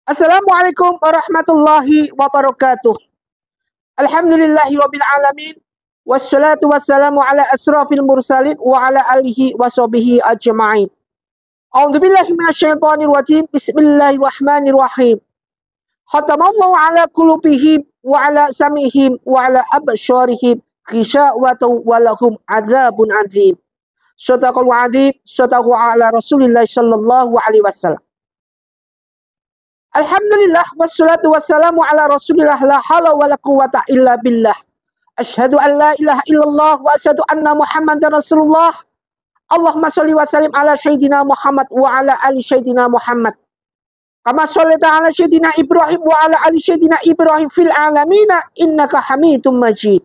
Assalamualaikum warahmatullahi wabarakatuh. Alhamdulillahirabbil alamin. Wassalatu wassalamu ala asrafil mursalin wa ala alihi washabihi ajma'in. A'udzubillahi minasyaitonir rajim. Bismillahirrahmanirrahim. Khatamallahu ala qulubihim wa ala sam'ihim wa ala absharihim ghishawatun wa lahum adzabun adzim. Shadaqal adzim, shadaqu ala Rasulillah sallallahu alaihi wasallam. Alhamdulillah wassalatu wassalamu ala Rasulillah la haula wala quwata illa billah. Asyhadu an la ilaha illallah wa asyhadu anna Muhammadar Rasulullah. Allahumma shalli wa sallim ala sayyidina Muhammad wa ala ali sayyidina Muhammad. Kama shallaita ala sayyidina Ibrahim wa ala ali sayyidina Ibrahim fil alamin innaka Hamidum Majid.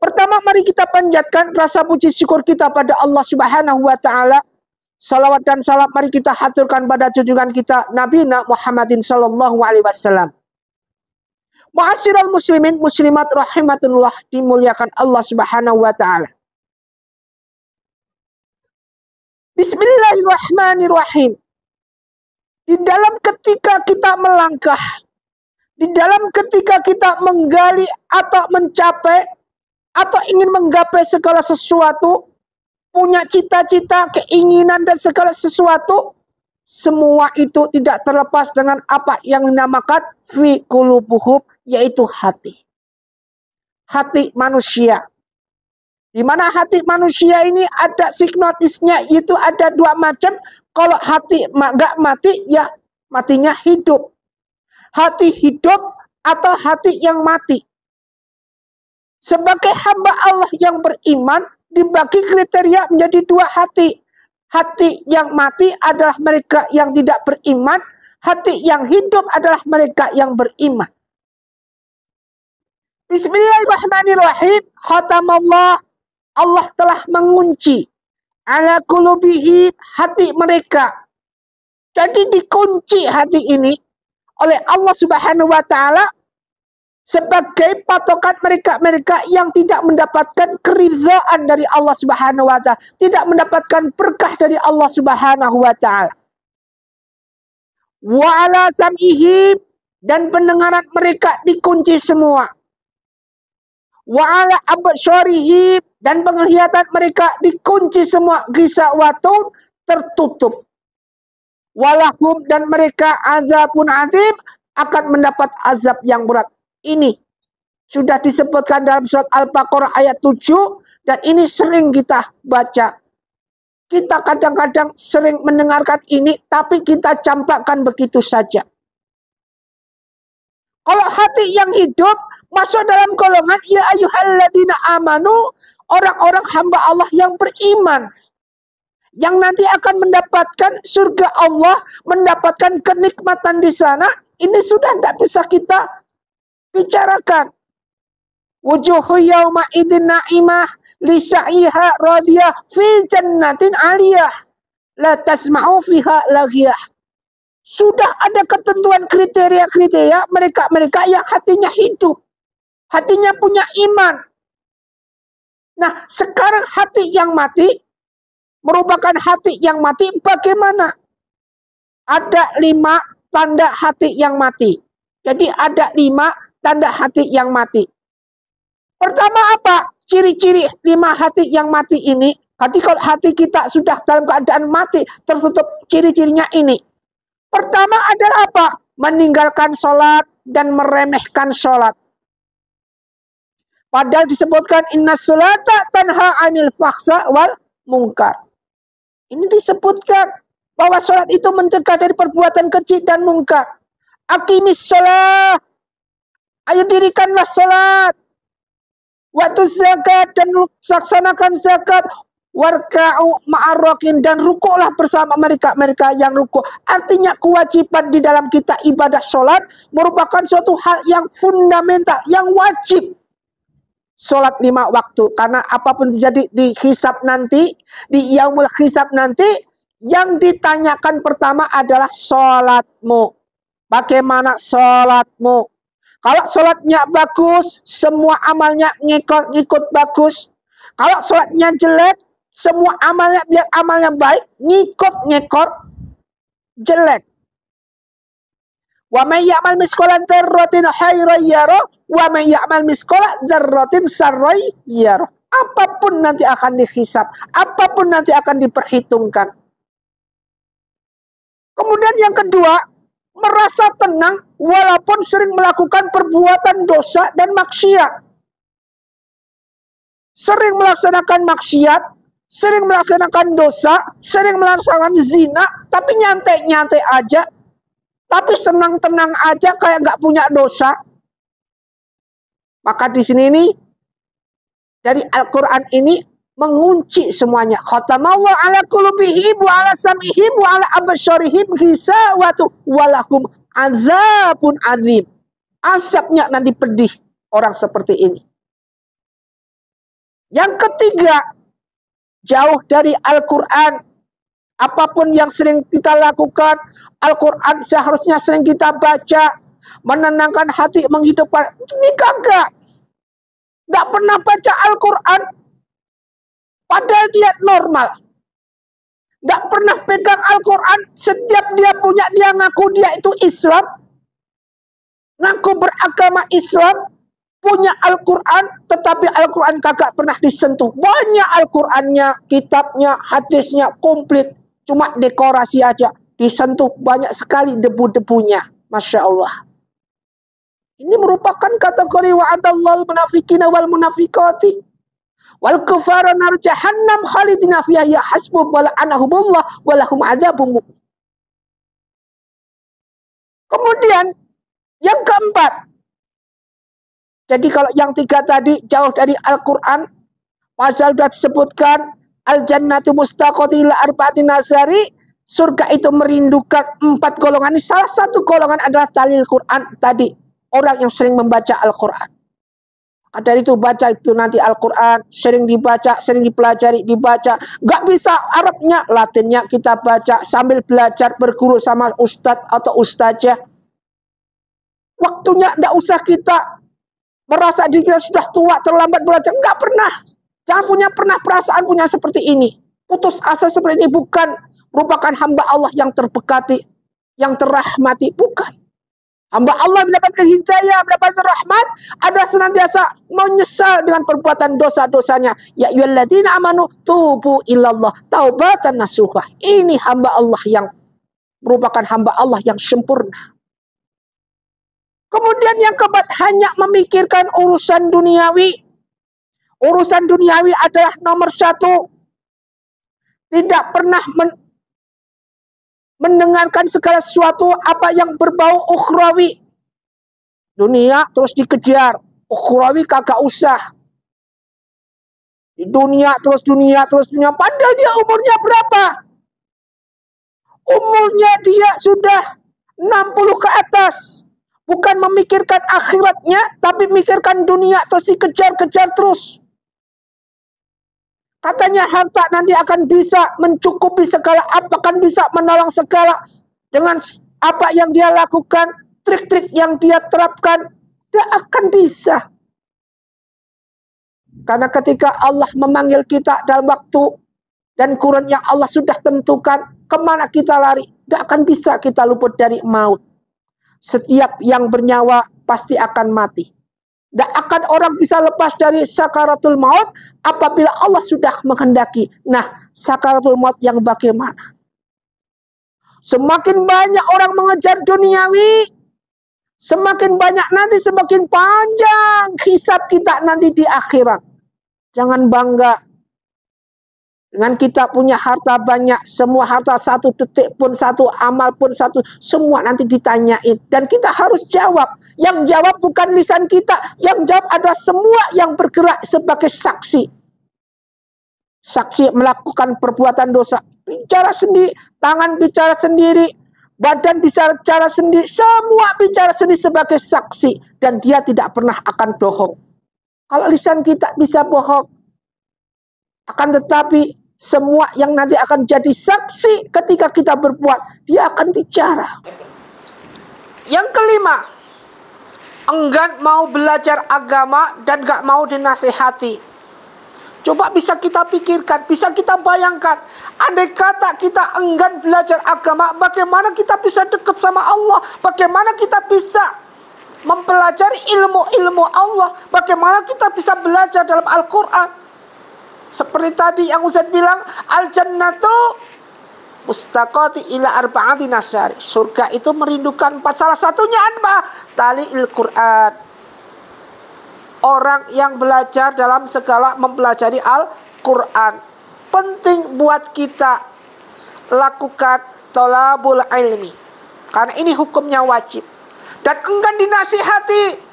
Pertama, mari kita panjatkan rasa puji syukur kita pada Allah Subhanahu wa taala. Salawat dan salam mari kita haturkan pada junjungan kita Nabi Muhammadin sallallahu alaihi wasallam. Ma'asyiral muslimin muslimat rahimatullah, dimuliakan Allah Subhanahu wa taala. Bismillahirrahmanirrahim. Di dalam ketika kita melangkah, di dalam ketika kita menggali atau mencapai atau ingin menggapai segala sesuatu, punya cita-cita, keinginan, dan segala sesuatu, semua itu tidak terlepas dengan apa yang dinamakan fi qulubuhum, yaitu hati. Hati manusia. Di mana hati manusia ini ada hipnotisnya, itu ada dua macam. Kalau hati nggak mati, ya matinya hidup. Hati hidup atau hati yang mati. Sebagai hamba Allah yang beriman, dibagi kriteria menjadi dua hati. Hati yang mati adalah mereka yang tidak beriman. Hati yang hidup adalah mereka yang beriman. Bismillahirrahmanirrahim. Khatamallah. Allah telah mengunci ala qulubihim, hati mereka. Jadi dikunci hati ini oleh Allah Subhanahu wa taala sebagai patokan mereka-mereka yang tidak mendapatkan keridhaan dari Allah Subhanahu wa taala, tidak mendapatkan berkah dari Allah Subhanahu wa taala. Wa ala sam'ihim, dan pendengaran mereka dikunci semua. Wa ala absharihim, dan penglihatan mereka dikunci semua, gisawatun, tertutup. Walahum, dan mereka azabun adzim, akan mendapat azab yang berat. Ini sudah disebutkan dalam surat Al-Baqarah ayat 7, dan ini sering kita baca. Kita kadang-kadang sering mendengarkan ini, tapi kita campakkan begitu saja. Kalau hati yang hidup masuk dalam golongan ya ayyuhalladzina amanu, orang-orang hamba Allah yang beriman, yang nanti akan mendapatkan surga Allah, mendapatkan kenikmatan di sana. Ini sudah tidak bisa kita bicarakan. Wujuhu yawma idin na'imah lisa'iha radiyah fi jannatin aliyah la tasma'u fiha laghiyah. Sudah ada ketentuan kriteria-kriteria mereka-mereka yang hatinya hidup, hatinya punya iman. Nah, sekarang hati yang mati merupakan hati yang mati bagaimana? Ada 5 tanda hati yang mati. Jadi ada 5 tanda hati yang mati. Pertama apa? Ciri-ciri 5 hati yang mati ini. Kalau hati kita sudah dalam keadaan mati, tertutup, ciri-cirinya ini. Pertama adalah apa? Meninggalkan sholat dan meremehkan sholat. Padahal disebutkan inna sholata tanha anil fakhsa wal munkar. Ini disebutkan bahwa sholat itu mencegah dari perbuatan keji dan mungkar. Aqimis sholat, ayo dirikanlah sholat. Waktu zakat, dan laksanakan zakat. Warka'u ma'arrokin, dan rukuklah bersama mereka-mereka yang rukuk. Artinya kewajiban di dalam kita ibadah sholat merupakan suatu hal yang fundamental, yang wajib. Sholat 5 waktu, karena apapun terjadi di hisab nanti, di yaumul hisab nanti, yang ditanyakan pertama adalah sholatmu. Bagaimana sholatmu? Kalau sholatnya bagus, semua amalnya ngikut bagus. Kalau sholatnya jelek, semua amalnya biar amalnya baik, ngikut jelek. Wa may ya'mal misqala dzarratin khairan yarah wa may ya'mal misqala dzarratin syarran yarah. Apapun nanti akan dihisab, apapun nanti akan diperhitungkan. Kemudian yang kedua, merasa tenang walaupun sering melakukan perbuatan dosa dan maksiat. Sering melaksanakan maksiat, sering melaksanakan dosa, sering melaksanakan zina, tapi nyantai-nyantai aja, tapi senang-tenang aja kayak nggak punya dosa. Maka di sini ini dari Al-Quran ini mengunci semuanya. Khatamallahu ala qulubihim wa ala sam'ihim wa ala absarihim ghisawatu walahum azabun azim. Azabnya nanti pedih orang seperti ini. Yang ketiga, jauh dari Al-Quran. Apapun yang sering kita lakukan, Al-Quran seharusnya sering kita baca, menenangkan hati, menghidupkan. Ini kagak. Nggak pernah baca Al-Quran, padahal dia normal. Nggak pernah pegang Al-Quran, setiap dia ngaku dia itu Islam, ngaku beragama Islam, punya Al-Quran, tetapi Al-Quran kagak pernah disentuh. Banyak Al-Qurannya, kitabnya, hadisnya, komplit. Cuma dekorasi aja, disentuh banyak sekali debu-debunya. Masya Allah. Ini merupakan kategori wa'adallahu munafiqina wal munafiqati wal kufara nar jahannam khalidina fiha ya hasbu wa la'anahumullah wa lahum adzabun muqim. Kemudian yang keempat. Jadi kalau yang tiga tadi jauh dari Al-Quran, pasal sudah disebutkan al-jannatu mustaqati ila arba'ati nazari, surga itu merindukan 4 golongan. Salah satu golongan adalah talil Quran tadi. Orang yang sering membaca Al-Quran. Dari itu baca itu nanti Al-Quran. Sering dibaca, sering dipelajari, dibaca. Gak bisa Arabnya, Latinnya kita baca. Sambil belajar berguru sama ustadz atau ustazah. Waktunya gak usah kita merasa diri kita sudah tua, terlambat belajar. Gak pernah. Jangan pernah perasaan punya seperti ini. Putus asa seperti ini bukan merupakan hamba Allah yang terberkati, yang terrahmati. Bukan. Hamba Allah mendapatkan hidayah, mendapatkan rahmat, ada senantiasa menyesal dengan perbuatan dosa-dosanya. Ya ayyuhalladzina amanu tubu ilallah taubatan nasuha. Ini hamba Allah yang merupakan hamba Allah yang sempurna. Kemudian yang keempat, hanya memikirkan urusan duniawi. Urusan duniawi adalah nomor satu. Tidak pernah mendengarkan segala sesuatu apa yang berbau ukhrawi. Dunia terus dikejar, ukhrawi kagak usah. Di dunia terus dunia. Padahal dia umurnya berapa? Umurnya dia sudah 60 ke atas. Bukan memikirkan akhiratnya, tapi memikirkan dunia terus dikejar-kejar terus. Katanya harta nanti akan bisa mencukupi segala, akan bisa menolong segala. Dengan apa yang dia lakukan, trik-trik yang dia terapkan, dia akan bisa. Karena ketika Allah memanggil kita dalam waktu dan kurun yang Allah sudah tentukan, kemana kita lari? Tidak akan bisa kita luput dari maut. Setiap yang bernyawa pasti akan mati. Tidak akan orang bisa lepas dari sakaratul maut apabila Allah sudah menghendaki. Nah, sakaratul maut yang bagaimana? Semakin banyak orang mengejar duniawi, semakin banyak nanti semakin panjang hisab kita nanti di akhirat. Jangan bangga dengan kita punya harta banyak, semua harta satu detik pun, satu amal pun, satu, semua nanti ditanyain. Dan kita harus jawab. Yang jawab bukan lisan kita, yang jawab adalah semua yang bergerak sebagai saksi. Saksi melakukan perbuatan dosa. Bicara sendiri, tangan bicara sendiri, badan bicara sendiri, semua bicara sendiri sebagai saksi. Dan dia tidak pernah akan bohong. Kalau lisan kita bisa bohong, akan tetapi semua yang nanti akan jadi saksi ketika kita berbuat, dia akan bicara. Yang kelima, enggan mau belajar agama dan gak mau dinasihati. Coba bisa kita pikirkan, bisa kita bayangkan. Andai kata kita enggan belajar agama, bagaimana kita bisa dekat sama Allah? Bagaimana kita bisa mempelajari ilmu-ilmu Allah? Bagaimana kita bisa belajar dalam Al-Quran? Seperti tadi yang Ustaz bilang, al-jannatu mustaqati ila arba'ati nasyari. Surga itu merindukan 4. Salah satunya apa? Tali'il Quran. Orang yang belajar dalam segala mempelajari Al-Quran. Penting buat kita lakukan thalabul ilmi. Karena ini hukumnya wajib. Dan enggan dinasihati.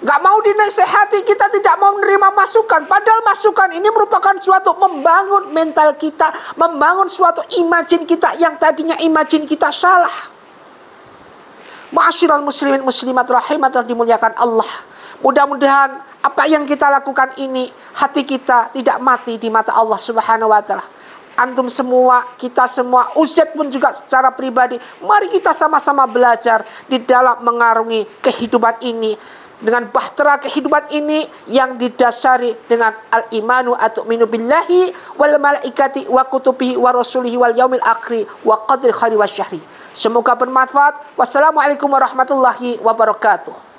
Gak mau dinasihati, kita tidak mau menerima masukan. Padahal masukan ini merupakan suatu membangun mental kita. Membangun suatu imajin kita yang tadinya imajin kita salah. Ma'asyiral muslimin muslimat rahimatul dimuliakan Allah. Mudah-mudahan apa yang kita lakukan ini, hati kita tidak mati di mata Allah Subhanahu wa Ta'ala. Antum semua, kita semua, Ustaz pun juga secara pribadi, mari kita sama-sama belajar di dalam mengarungi kehidupan ini. Dengan bahtera kehidupan ini yang didasari dengan al-imanu atu'minu billahi wal malaikati wa kutubihi wa rasulihi wal yaumil akhir wa qadri khairi wa syahri. Semoga bermanfaat. Wassalamualaikum warahmatullahi wabarakatuh.